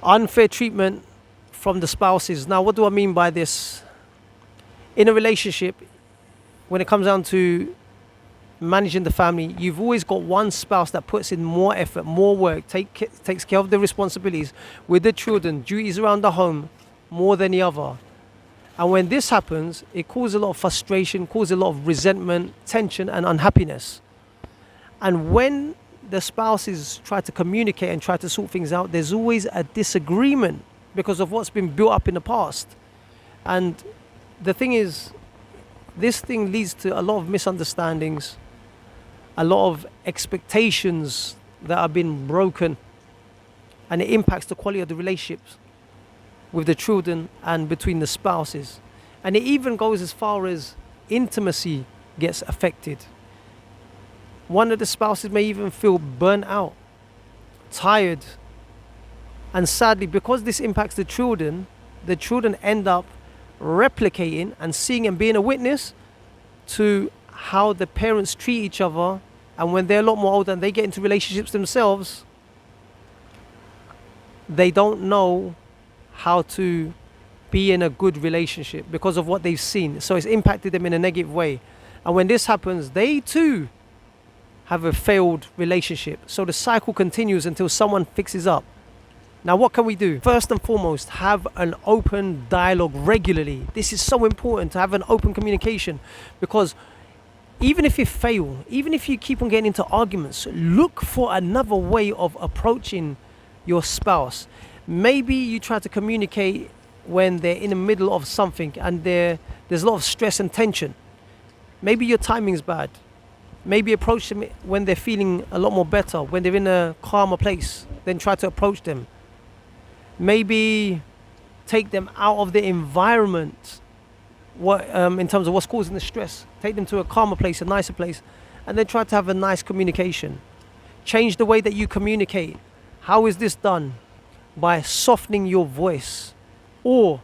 Unfair treatment from the spouses. Now, what do I mean by this? In a relationship, when it comes down to managing the family, you've always got one spouse that puts in more effort, more work, takes care of the responsibilities with the children, duties around the home, more than the other. And when this happens, it causes a lot of frustration, causes a lot of resentment, tension, and unhappiness. And when the spouses try to communicate and try to sort things out, there's always a disagreement because of what's been built up in the past. And the thing is, this thing leads to a lot of misunderstandings, a lot of expectations that have been broken, and it impacts the quality of the relationships with the children and between the spouses. And it even goes as far as intimacy gets affected. One of the spouses may even feel burnt out, tired, and sadly, because this impacts the children end up replicating and seeing and being a witness to how the parents treat each other. And when they're a lot more older and they get into relationships themselves, they don't know how to be in a good relationship because of what they've seen. So it's impacted them in a negative way. And when this happens, they too have a failed relationship. So the cycle continues until someone fixes up. Now, what can we do? First and foremost, have an open dialogue regularly. This is so important, to have an open communication, because even if you fail, even if you keep on getting into arguments, look for another way of approaching your spouse. Maybe you try to communicate when they're in the middle of something and there's a lot of stress and tension. Maybe your timing's bad. Maybe approach them when they're feeling a lot more better, when they're in a calmer place. Then try to approach them. Maybe take them out of the environment in terms of what's causing the stress. Take them to a calmer place, a nicer place, and then try to have a nice communication. Change the way that you communicate. How is this done? By softening your voice, or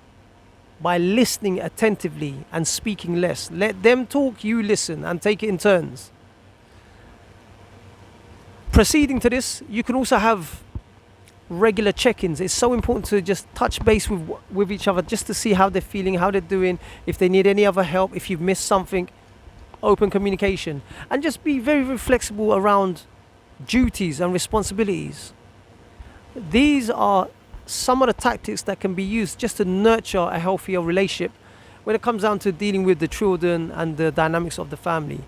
by listening attentively and speaking less. Let them talk, you listen, and take it in turns. Proceeding to this, you can also have regular check-ins. It's so important to just touch base with each other, just to see how they're feeling, how they're doing, if they need any other help, if you've missed something. Open communication, and just be very, very flexible around duties and responsibilities. These are some of the tactics that can be used just to nurture a healthier relationship when it comes down to dealing with the children and the dynamics of the family.